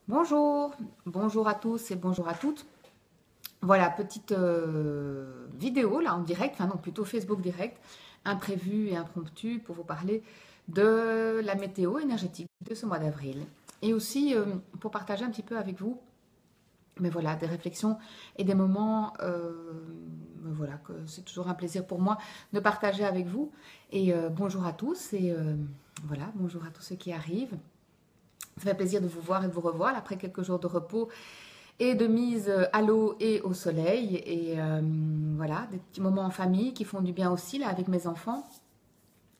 Bonjour, bonjour à tous et bonjour à toutes. Voilà, petite vidéo là en direct, enfin non, plutôt Facebook direct, imprévu et impromptu pour vous parler de la météo énergétique de ce mois d'avril. Et aussi pour partager un petit peu avec vous, mais voilà, des réflexions et des moments, voilà, que c'est toujours un plaisir pour moi de partager avec vous. Et bonjour à tous et voilà, bonjour à tous ceux qui arrivent. Ça fait plaisir de vous voir et de vous revoir après quelques jours de repos et de mise à l'eau et au soleil. Et voilà, des petits moments en famille qui font du bien aussi là avec mes enfants.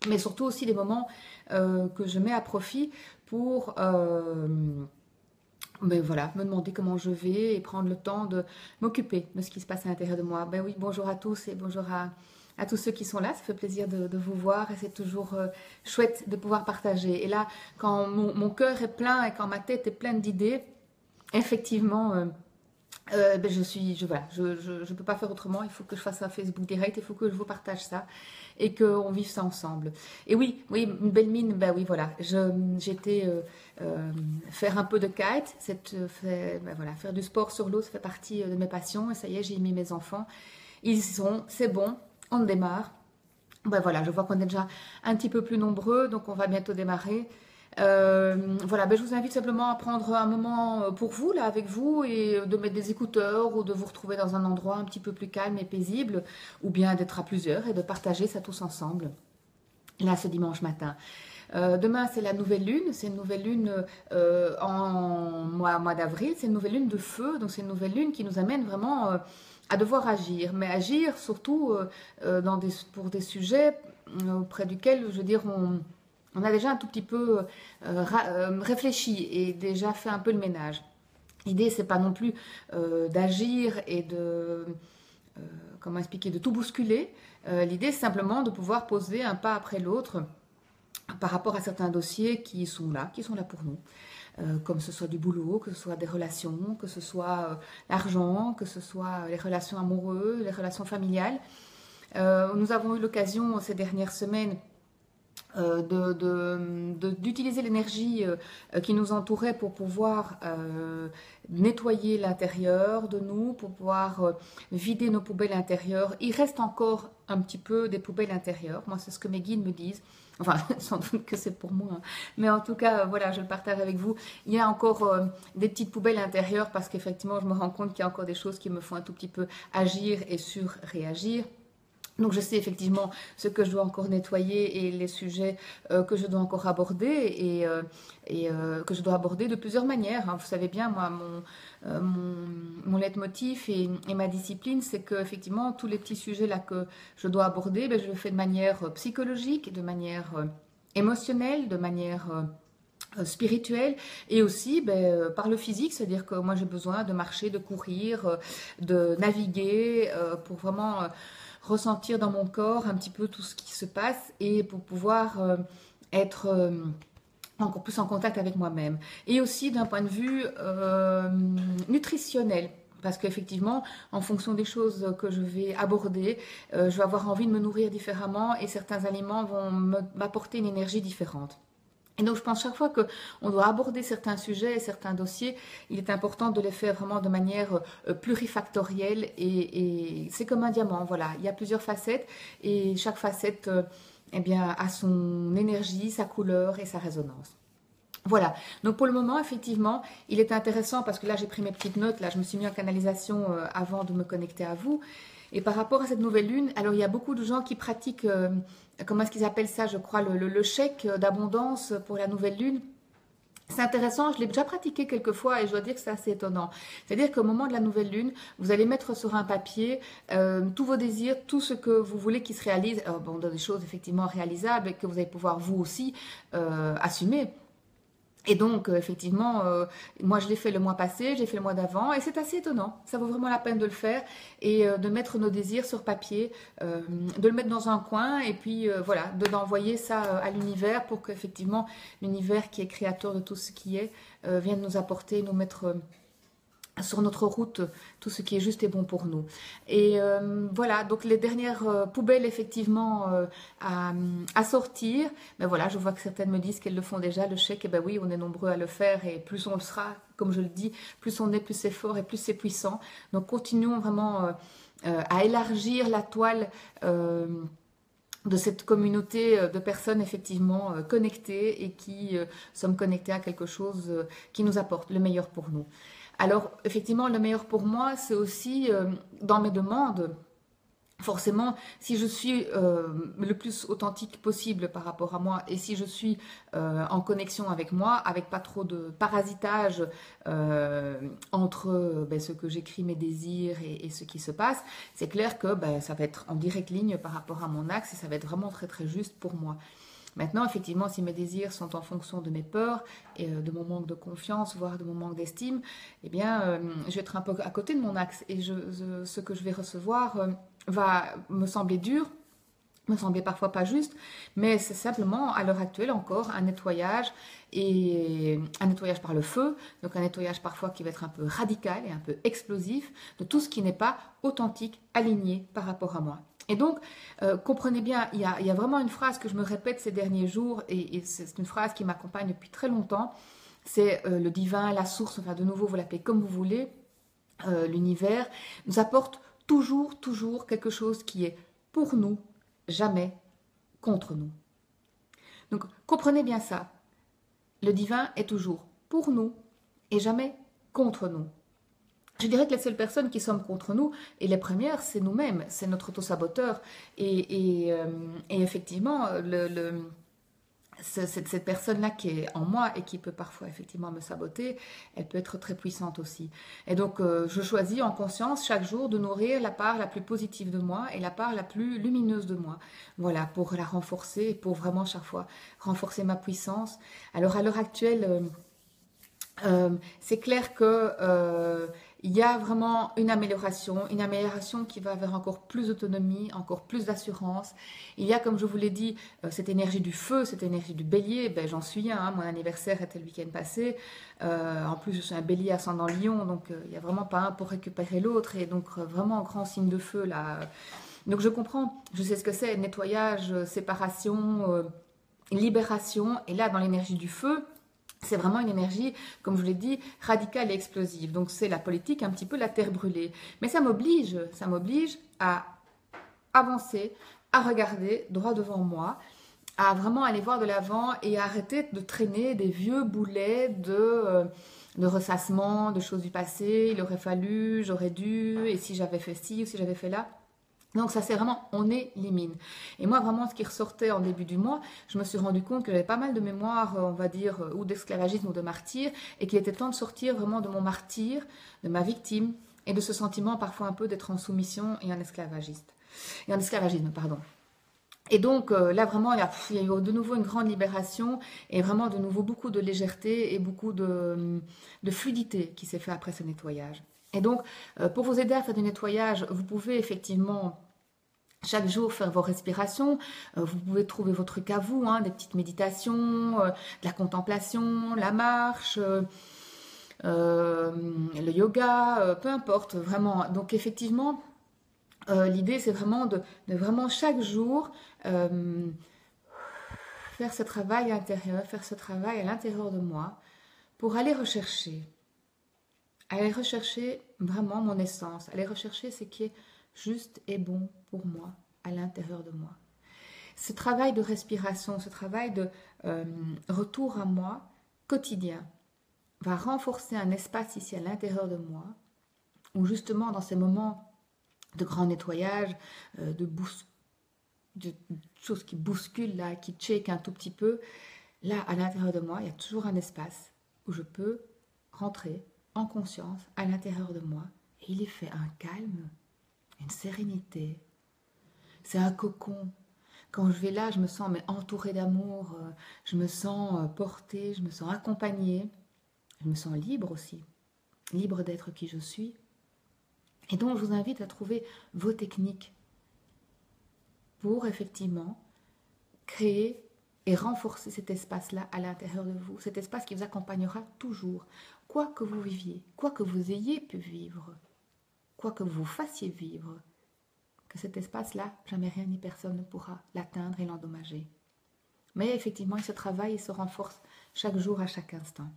Mais surtout aussi des moments que je mets à profit pour mais voilà, me demander comment je vais et prendre le temps de m'occuper de ce qui se passe à l'intérieur de moi. Ben oui, bonjour à tous et bonjour à tous ceux qui sont là. Ça fait plaisir de vous voir et c'est toujours chouette de pouvoir partager. Et là, quand mon cœur est plein et quand ma tête est pleine d'idées, effectivement, ben voilà, je peux pas faire autrement. Il faut que je fasse un Facebook direct. Il faut que je vous partage ça et qu'on vive ça ensemble. Et oui, oui, une belle mine. Ben oui, voilà. J'étais faire un peu de kite. Ben voilà, faire du sport sur l'eau, ça fait partie de mes passions. Et ça y est, j'ai mis mes enfants. Ils y sont. C'est bon. On démarre. Ben voilà, je vois qu'on est déjà un petit peu plus nombreux, donc on va bientôt démarrer. Voilà, ben je vous invite simplement à prendre un moment pour vous, là, avec vous, et de mettre des écouteurs ou de vous retrouver dans un endroit un petit peu plus calme et paisible, ou bien d'être à plusieurs et de partager ça tous ensemble, là, ce dimanche matin. Demain, c'est la nouvelle lune. C'est une nouvelle lune en mois d'avril. C'est une nouvelle lune de feu. Donc, c'est une nouvelle lune qui nous amène vraiment à devoir agir. Mais agir surtout pour des sujets auprès duquel, je veux dire, on a déjà un tout petit peu réfléchi et déjà fait un peu le ménage. L'idée, c'est pas non plus d'agir et comment expliquer, de tout bousculer. L'idée, c'est simplement de pouvoir poser un pas après l'autre par rapport à certains dossiers qui sont là pour nous. Comme ce soit du boulot, que ce soit des relations, que ce soit l'argent, que ce soit les relations amoureuses, les relations familiales. Nous avons eu l'occasion ces dernières semaines d'utiliser l'énergie qui nous entourait pour pouvoir nettoyer l'intérieur de nous, pour pouvoir vider nos poubelles intérieures. Il reste encore un petit peu des poubelles intérieures. Moi, c'est ce que mes guides me disent. Enfin, sans doute que c'est pour moi. Hein. Mais en tout cas, voilà, je le partage avec vous. Il y a encore des petites poubelles intérieures parce qu'effectivement, je me rends compte qu'il y a encore des choses qui me font un tout petit peu agir et surréagir. Donc je sais effectivement ce que je dois encore nettoyer et les sujets que je dois encore aborder que je dois aborder de plusieurs manières. Hein. Vous savez bien, moi, mon leitmotiv et ma discipline, c'est que effectivement tous les petits sujets là que je dois aborder, ben, je le fais de manière psychologique, de manière émotionnelle, de manière spirituelle et aussi par le physique, c'est-à-dire que moi j'ai besoin de marcher, de courir, de naviguer pour vraiment ressentir dans mon corps un petit peu tout ce qui se passe et pour pouvoir être encore plus en contact avec moi-même. Et aussi d'un point de vue nutritionnel. Parce qu'effectivement, en fonction des choses que je vais aborder, je vais avoir envie de me nourrir différemment et certains aliments vont m'apporter une énergie différente. Et donc, je pense chaque fois qu'on doit aborder certains sujets et certains dossiers, il est important de les faire vraiment de manière plurifactorielle et c'est comme un diamant, voilà. Il y a plusieurs facettes et chaque facette eh bien, a son énergie, sa couleur et sa résonance. Voilà, donc pour le moment, effectivement, il est intéressant parce que là, j'ai pris mes petites notes, là, je me suis mis en canalisation avant de me connecter à vous. Et par rapport à cette nouvelle lune, alors il y a beaucoup de gens qui pratiquent, comment est-ce qu'ils appellent ça, je crois, le chèque d'abondance pour la nouvelle lune. C'est intéressant, je l'ai déjà pratiqué quelques fois et je dois dire que c'est assez étonnant. C'est-à-dire qu'au moment de la nouvelle lune, vous allez mettre sur un papier tous vos désirs, tout ce que vous voulez qui se réalise. Alors, bon, dans des choses effectivement réalisables et que vous allez pouvoir vous aussi assumer. Et donc, effectivement, moi je l'ai fait le mois passé, j'ai fait le mois d'avant, et c'est assez étonnant. Ça vaut vraiment la peine de le faire et de mettre nos désirs sur papier, de le mettre dans un coin, et puis voilà, d'envoyer ça à l'univers pour qu'effectivement l'univers qui est créateur de tout ce qui est vienne nous apporter, nous mettre sur notre route tout ce qui est juste et bon pour nous. Et voilà, donc les dernières poubelles effectivement à sortir. Mais voilà, je vois que certaines me disent qu'elles le font déjà, le chèque. Et ben oui, on est nombreux à le faire et plus on le sera, comme je le dis, plus on est, plus c'est fort et plus c'est puissant. Donc continuons vraiment à élargir la toile de cette communauté de personnes effectivement connectées et qui sommes connectées à quelque chose qui nous apporte le meilleur pour nous. Alors, effectivement, le meilleur pour moi, c'est aussi dans mes demandes. Forcément, si je suis le plus authentique possible par rapport à moi et si je suis en connexion avec moi, avec pas trop de parasitage entre ce que j'écris, mes désirs et ce qui se passe, c'est clair que ça va être en directe ligne par rapport à mon axe et ça va être vraiment très très juste pour moi. Maintenant, effectivement, si mes désirs sont en fonction de mes peurs et de mon manque de confiance, voire de mon manque d'estime, eh bien, je vais être un peu à côté de mon axe et ce que je vais recevoir va me sembler dur, me sembler parfois pas juste, mais c'est simplement à l'heure actuelle encore un nettoyage et un nettoyage par le feu, donc un nettoyage parfois qui va être un peu radical et un peu explosif de tout ce qui n'est pas authentique, aligné par rapport à moi. Et donc, comprenez bien, il y a vraiment une phrase que je me répète ces derniers jours, et c'est une phrase qui m'accompagne depuis très longtemps, c'est le divin, la source, enfin de nouveau, vous l'appelez comme vous voulez, l'univers, nous apporte toujours, toujours quelque chose qui est pour nous, jamais contre nous. Donc, comprenez bien ça. Le divin est toujours pour nous et jamais contre nous. Je dirais que les seules personnes qui sommes contre nous, et les premières, c'est nous-mêmes, c'est notre auto-saboteur. Et effectivement, cette personne-là qui est en moi et qui peut parfois effectivement me saboter, elle peut être très puissante aussi. Et donc, je choisis en conscience chaque jour de nourrir la part la plus positive de moi et la part la plus lumineuse de moi. Voilà, pour la renforcer et pour vraiment chaque fois renforcer ma puissance. Alors, à l'heure actuelle, c'est clair que il y a vraiment une amélioration qui va vers encore plus d'autonomie, encore plus d'assurance. Il y a, comme je vous l'ai dit, cette énergie du feu, cette énergie du bélier. Ben, j'en suis un, hein, mon anniversaire était le week-end passé. En plus, je suis un bélier ascendant lion, donc il n'y a vraiment pas un pour récupérer l'autre. Et donc, vraiment un grand signe de feu là. Donc, je comprends, je sais ce que c'est, nettoyage, séparation, libération. Et là, dans l'énergie du feu, c'est vraiment une énergie, comme je vous l'ai dit, radicale et explosive. Donc c'est la politique, un petit peu la terre brûlée. Mais ça m'oblige à avancer, à regarder droit devant moi, à vraiment aller voir de l'avant et à arrêter de traîner des vieux boulets de ressassement, de choses du passé. Il aurait fallu, j'aurais dû, et si j'avais fait ci ou si j'avais fait là. Donc ça c'est vraiment, on élimine. Et moi vraiment ce qui ressortait en début du mois, je me suis rendu compte que j'avais pas mal de mémoire, on va dire, ou d'esclavagisme ou de martyr, et qu'il était temps de sortir vraiment de mon martyr, de ma victime, et de ce sentiment parfois un peu d'être en soumission et en esclavagisme, pardon. Et donc là vraiment il y a eu de nouveau une grande libération et vraiment de nouveau beaucoup de légèreté et beaucoup de fluidité qui s'est fait après ce nettoyage. Et donc pour vous aider à faire du nettoyage, vous pouvez effectivement chaque jour faire vos respirations, vous pouvez trouver votre truc à vous, hein, des petites méditations, de la contemplation, la marche, le yoga, peu importe vraiment. Donc effectivement, l'idée c'est vraiment de vraiment chaque jour faire ce travail intérieur, faire ce travail à l'intérieur de moi pour aller rechercher vraiment mon essence, aller rechercher ce qui est juste et bon pour moi à l'intérieur de moi. Ce travail de respiration, ce travail de retour à moi quotidien va renforcer un espace ici à l'intérieur de moi où justement dans ces moments de grand nettoyage, de choses qui bousculent, là, qui checkent un tout petit peu, là à l'intérieur de moi, il y a toujours un espace où je peux rentrer en conscience à l'intérieur de moi et il y fait un calme, une sérénité. C'est un cocon. Quand je vais là, je me sens entourée d'amour, je me sens portée, je me sens accompagnée, je me sens libre aussi, libre d'être qui je suis. Et donc, je vous invite à trouver vos techniques pour effectivement créer et renforcer cet espace-là à l'intérieur de vous, cet espace qui vous accompagnera toujours, quoi que vous viviez, quoi que vous ayez pu vivre, quoi que vous fassiez vivre, que cet espace-là, jamais rien ni personne ne pourra l'atteindre et l'endommager. Mais effectivement, il se travaille et se renforce chaque jour, à chaque instant.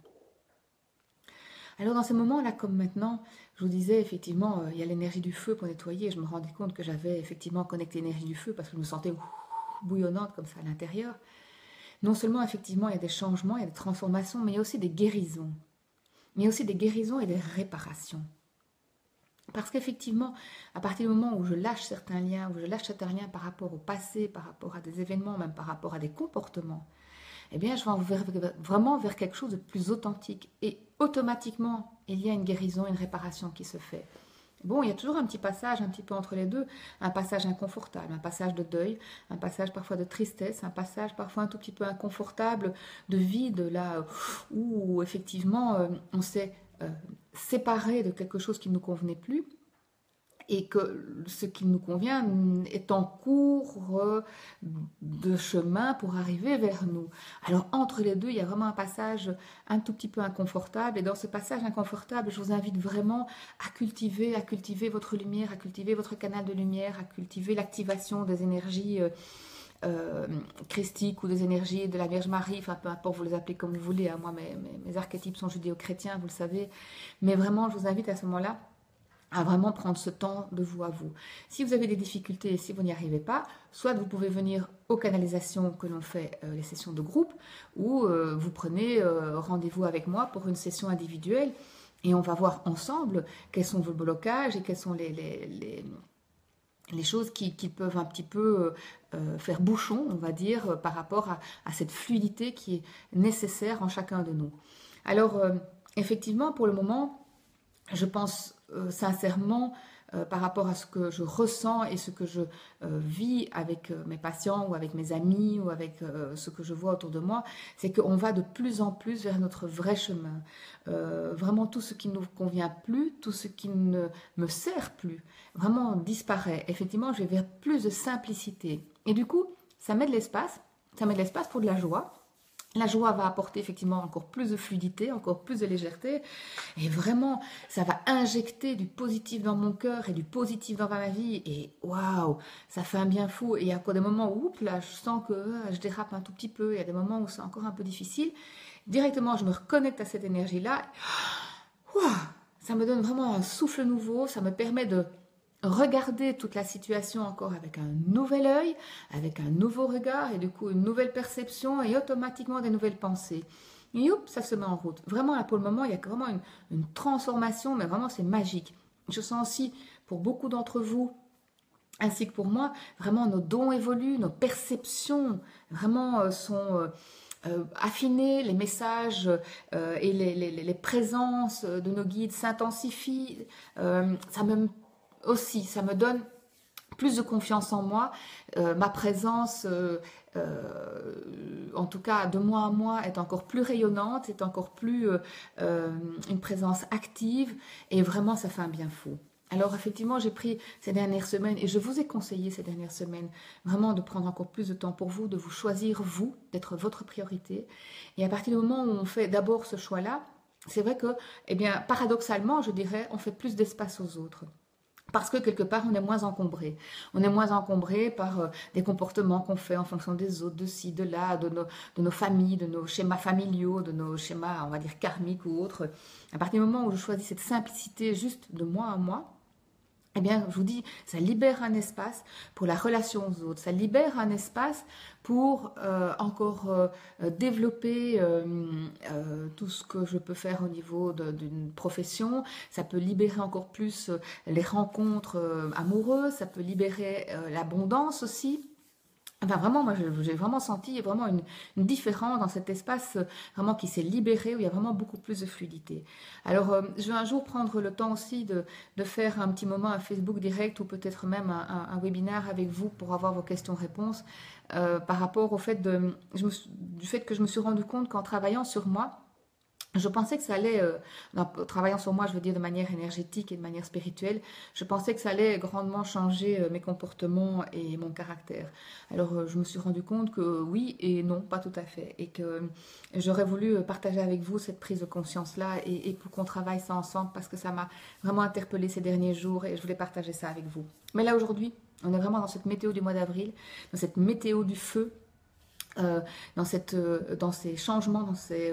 Alors dans ces moments-là, comme maintenant, je vous disais, effectivement, il y a l'énergie du feu pour nettoyer. Je me rendais compte que j'avais effectivement connecté l'énergie du feu parce que je me sentais bouillonnante comme ça à l'intérieur. Non seulement, effectivement, il y a des changements, il y a des transformations, mais il y a aussi des guérisons. Mais il y a aussi des guérisons et des réparations. Parce qu'effectivement, à partir du moment où je lâche certains liens, où je lâche certains liens par rapport au passé, par rapport à des événements, même par rapport à des comportements, eh bien, je vais vraiment vers quelque chose de plus authentique. Et automatiquement, il y a une guérison, une réparation qui se fait. Bon, il y a toujours un petit passage un petit peu entre les deux, un passage inconfortable, un passage de deuil, un passage parfois de tristesse, un passage parfois un tout petit peu inconfortable, de vide, là où effectivement on s'est séparé de quelque chose qui ne nous convenait plus, et que ce qui nous convient est en cours de chemin pour arriver vers nous. Alors entre les deux, il y a vraiment un passage un tout petit peu inconfortable, et dans ce passage inconfortable, je vous invite vraiment à cultiver votre lumière, à cultiver votre canal de lumière, à cultiver l'activation des énergies christiques ou des énergies de la Vierge Marie, enfin peu importe, vous les appelez comme vous voulez, hein. Moi mes archétypes sont judéo-chrétiens, vous le savez, mais vraiment je vous invite à ce moment-là à vraiment prendre ce temps de vous à vous. Si vous avez des difficultés, si vous n'y arrivez pas, soit vous pouvez venir aux canalisations que l'on fait, les sessions de groupe, ou vous prenez rendez-vous avec moi pour une session individuelle, et on va voir ensemble quels sont vos blocages et quelles sont les choses qui peuvent un petit peu faire bouchon, on va dire, par rapport à cette fluidité qui est nécessaire en chacun de nous. Alors, effectivement, pour le moment, je pense sincèrement, par rapport à ce que je ressens et ce que je vis avec mes patients ou avec mes amis ou avec ce que je vois autour de moi, c'est qu'on va de plus en plus vers notre vrai chemin. Vraiment tout ce qui ne nous convient plus, tout ce qui ne me sert plus, vraiment disparaît. Effectivement, je vais vers plus de simplicité. Et du coup, ça met de l'espace pour de la joie. La joie va apporter effectivement encore plus de fluidité, encore plus de légèreté, et vraiment ça va injecter du positif dans mon cœur et du positif dans ma vie, et waouh, ça fait un bien fou. Et il y a encore des moments où là je sens que je dérape un tout petit peu, il y a des moments où c'est encore un peu difficile, directement je me reconnecte à cette énergie là, ça me donne vraiment un souffle nouveau, ça me permet de regarder toute la situation encore avec un nouvel œil, avec un nouveau regard, et du coup une nouvelle perception et automatiquement des nouvelles pensées. Et hop, ça se met en route. Vraiment, là pour le moment, il y a vraiment une transformation, mais vraiment c'est magique. Je sens aussi, pour beaucoup d'entre vous, ainsi que pour moi, vraiment nos dons évoluent, nos perceptions vraiment sont affinées, les messages et les présences de nos guides s'intensifient. Ça me donne plus de confiance en moi. Ma présence, en tout cas de mois à mois, est encore plus rayonnante, est encore plus une présence active, et vraiment ça fait un bien fou. Alors effectivement, j'ai pris ces dernières semaines, et je vous ai conseillé ces dernières semaines, vraiment de prendre encore plus de temps pour vous, de vous choisir vous, d'être votre priorité. Et à partir du moment où on fait d'abord ce choix-là, c'est vrai que, eh bien, paradoxalement, je dirais, on fait plus d'espace aux autres. Parce que quelque part, on est moins encombré. On est moins encombré par des comportements qu'on fait en fonction des autres, de ci, de là, de nos familles, de nos schémas familiaux, de nos schémas, on va dire, karmiques ou autres. À partir du moment où je choisis cette simplicité juste de moi à moi, eh bien, je vous dis, ça libère un espace pour la relation aux autres. Ça libère un espace pour encore développer tout ce que je peux faire au niveau d'une profession. Ça peut libérer encore plus les rencontres amoureuses. Ça peut libérer l'abondance aussi. Enfin, vraiment, moi, j'ai vraiment senti vraiment une différence dans cet espace vraiment qui s'est libéré, où il y a vraiment beaucoup plus de fluidité. Alors, je vais un jour prendre le temps aussi de faire un petit moment, un Facebook direct, ou peut-être même un webinaire avec vous pour avoir vos questions-réponses par rapport au fait du fait que je me suis rendu compte qu'en travaillant sur moi, Je pensais que ça allait, en travaillant sur moi, je veux dire de manière énergétique et de manière spirituelle, je pensais que ça allait grandement changer mes comportements et mon caractère. Alors je me suis rendu compte que oui et non, pas tout à fait. Et que j'aurais voulu partager avec vous cette prise de conscience-là et pour qu'on travaille ça ensemble parce que ça m'a vraiment interpellée ces derniers jours et je voulais partager ça avec vous. Mais là aujourd'hui, on est vraiment dans cette météo du mois d'avril, dans cette météo du feu, dans ces changements, dans ces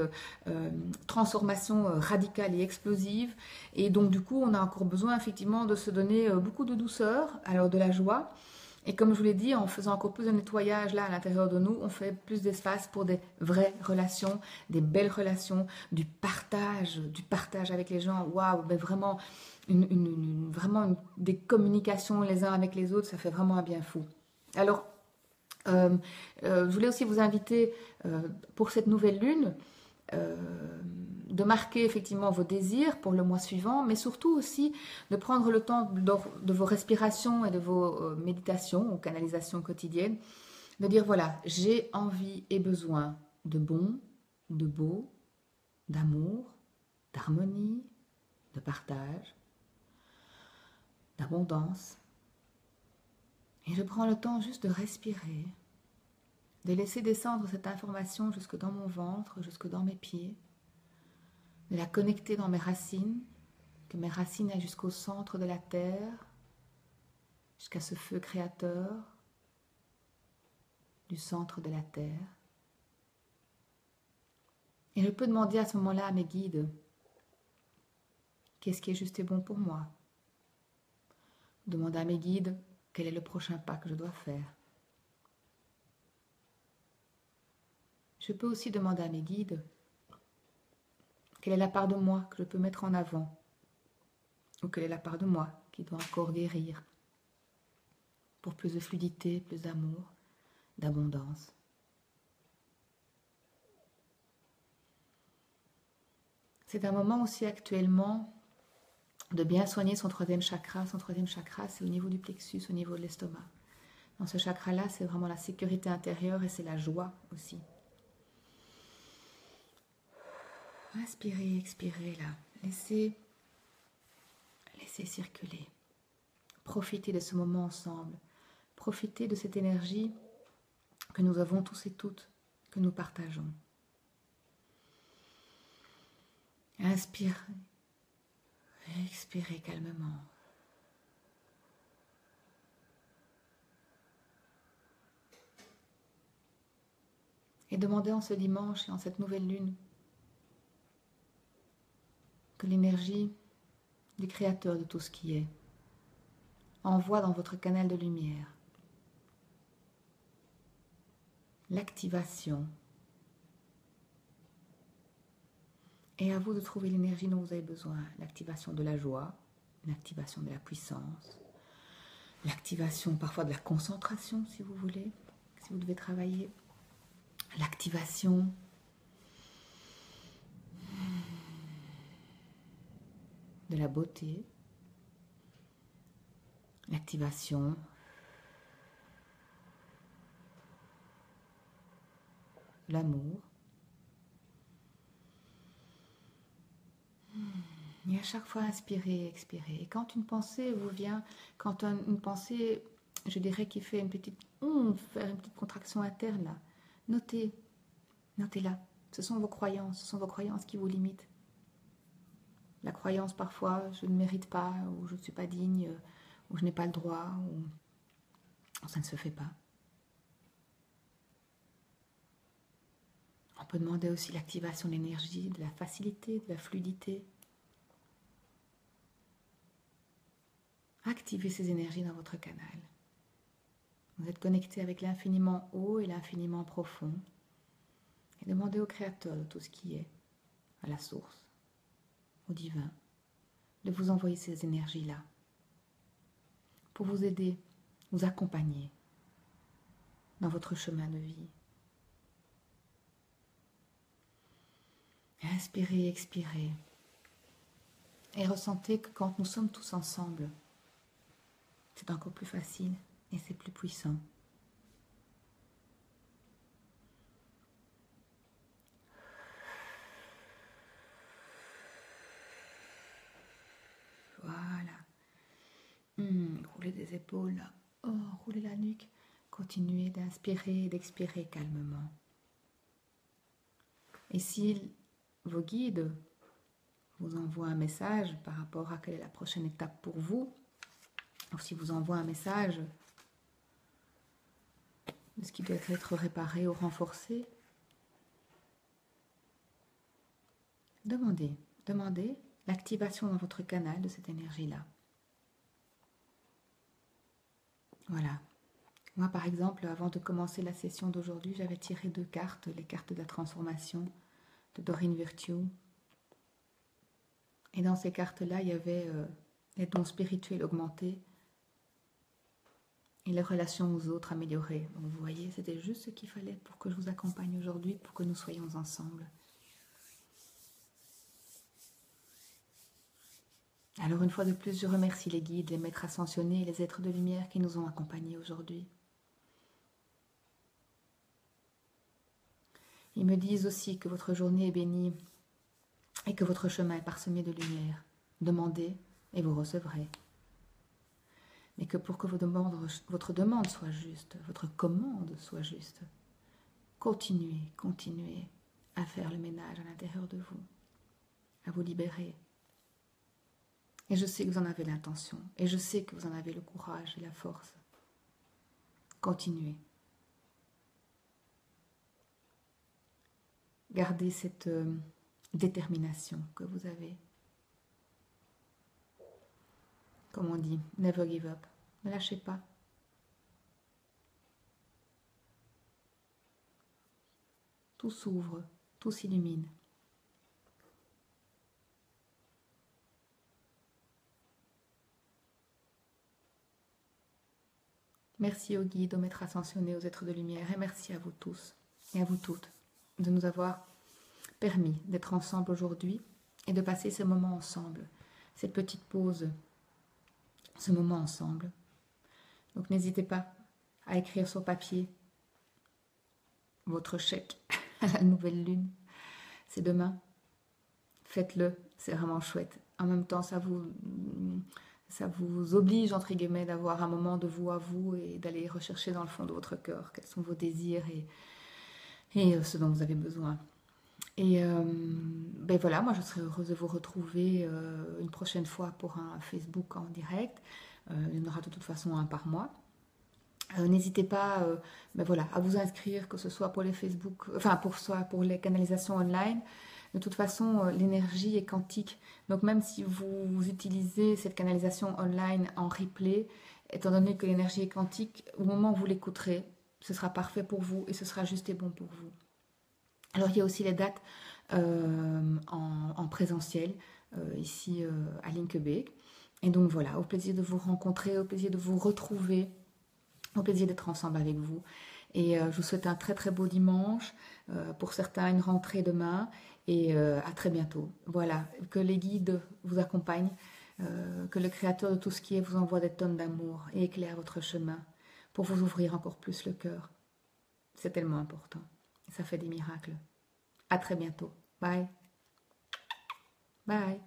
transformations radicales et explosives. Et donc du coup, on a encore besoin effectivement de se donner beaucoup de douceur, alors de la joie. Et comme je vous l'ai dit, en faisant encore plus de nettoyage là à l'intérieur de nous, on fait plus d'espace pour des vraies relations, des belles relations, du partage avec les gens. Waouh, mais vraiment, des communications les uns avec les autres, ça fait vraiment un bien fou. Alors, je voulais aussi vous inviter pour cette nouvelle lune euh, de marquer effectivement vos désirs pour le mois suivant, mais surtout aussi de prendre le temps de vos respirations et de vos méditations ou canalisations quotidiennes, de dire voilà, j'ai envie et besoin de bon, de beau, d'amour, d'harmonie, de partage, d'abondance. Et je prends le temps juste de respirer, de laisser descendre cette information jusque dans mon ventre, jusque dans mes pieds, de la connecter dans mes racines, que mes racines aillent jusqu'au centre de la terre, jusqu'à ce feu créateur du centre de la terre. Et je peux demander à ce moment-là à mes guides, qu'est-ce qui est juste et bon pour moi? Demander à mes guides, quel est le prochain pas que je dois faire? Je peux aussi demander à mes guides, quelle est la part de moi que je peux mettre en avant? Ou quelle est la part de moi qui doit encore guérir pour plus de fluidité, plus d'amour, d'abondance? C'est un moment aussi actuellement de bien soigner son troisième chakra. Son troisième chakra, c'est au niveau du plexus, au niveau de l'estomac. Dans ce chakra-là, c'est vraiment la sécurité intérieure et c'est la joie aussi. Inspirez, expirez là. Laissez circuler. Profitez de ce moment ensemble. Profitez de cette énergie que nous avons tous et toutes, que nous partageons. Inspirez, expirez calmement. Et demandez en ce dimanche et en cette nouvelle lune que l'énergie du Créateur de tout ce qui est envoie dans votre canal de lumière l'activation. Et à vous de trouver l'énergie dont vous avez besoin. L'activation de la joie, l'activation de la puissance, l'activation parfois de la concentration si vous voulez, si vous devez travailler, l'activation de la beauté, l'activation de l'amour. Et à chaque fois, inspirez, expirez. Et quand une pensée vous vient, quand une pensée, je dirais, qui fait une petite contraction interne, là, notez-la. Ce sont vos croyances qui vous limitent. La croyance parfois, je ne mérite pas, ou je ne suis pas digne, ou je n'ai pas le droit, ou ça ne se fait pas. On peut demander aussi l'activation de l'énergie, de la facilité, de la fluidité. Activez ces énergies dans votre canal. Vous êtes connecté avec l'infiniment haut et l'infiniment profond. Et demandez au Créateur de tout ce qui est, à la source, au divin, de vous envoyer ces énergies-là pour vous aider, vous accompagner dans votre chemin de vie. Inspirez, expirez. Et ressentez que quand nous sommes tous ensemble, c'est encore plus facile et c'est plus puissant. épaules, là. Oh, roulez la nuque. Continuez d'inspirer et d'expirer calmement. Et si vos guides vous envoient un message par rapport à quelle est la prochaine étape pour vous, ou si vous envoient un message de ce qui doit être réparé ou renforcé, demandez l'activation dans votre canal de cette énergie-là. Voilà. Moi, par exemple, avant de commencer la session d'aujourd'hui, j'avais tiré 2 cartes, les cartes de la transformation de Doreen Virtue. Et dans ces cartes-là, il y avait les dons spirituels augmentés et les relations aux autres améliorées. Donc vous voyez, c'était juste ce qu'il fallait pour que je vous accompagne aujourd'hui, pour que nous soyons ensemble. Alors une fois de plus, je remercie les guides, les maîtres ascensionnés et les êtres de lumière qui nous ont accompagnés aujourd'hui. Ils me disent aussi que votre journée est bénie et que votre chemin est parsemé de lumière. Demandez et vous recevrez. Mais que pour que votre demande soit juste, votre commande soit juste, continuez à faire le ménage à l'intérieur de vous, à vous libérer. Et je sais que vous en avez l'intention, et je sais que vous en avez le courage et la force. Continuez. Gardez cette détermination que vous avez. Comme on dit, never give up. Ne lâchez pas. Tout s'ouvre, tout s'illumine. Merci aux guides, aux maîtres ascensionnés, aux êtres de lumière, et merci à vous tous et à vous toutes de nous avoir permis d'être ensemble aujourd'hui et de passer ce moment ensemble, cette petite pause, ce moment ensemble. Donc n'hésitez pas à écrire sur papier votre chèque à la nouvelle lune. C'est demain. Faites-le, c'est vraiment chouette. En même temps, ça vous oblige, entre guillemets, d'avoir un moment de vous à vous et d'aller rechercher dans le fond de votre cœur quels sont vos désirs et ce dont vous avez besoin. Et ben voilà, moi je serais heureuse de vous retrouver une prochaine fois pour un Facebook en direct. Il y en aura de toute façon un par mois. N'hésitez pas ben voilà, à vous inscrire, que ce soit pour les Facebook, enfin pour les canalisations online. De toute façon, l'énergie est quantique. Donc même si vous utilisez cette canalisation online en replay, étant donné que l'énergie est quantique, au moment où vous l'écouterez, ce sera parfait pour vous et ce sera juste et bon pour vous. Alors il y a aussi les dates en présentiel, ici à Linkebeek. Et donc voilà, au plaisir de vous rencontrer, au plaisir de vous retrouver, au plaisir d'être ensemble avec vous. Et je vous souhaite un très très beau dimanche, pour certains une rentrée demain, et à très bientôt. Voilà, que les guides vous accompagnent, que le créateur de tout ce qui est vous envoie des tonnes d'amour et éclaire votre chemin pour vous ouvrir encore plus le cœur. C'est tellement important, ça fait des miracles. À très bientôt. Bye. Bye.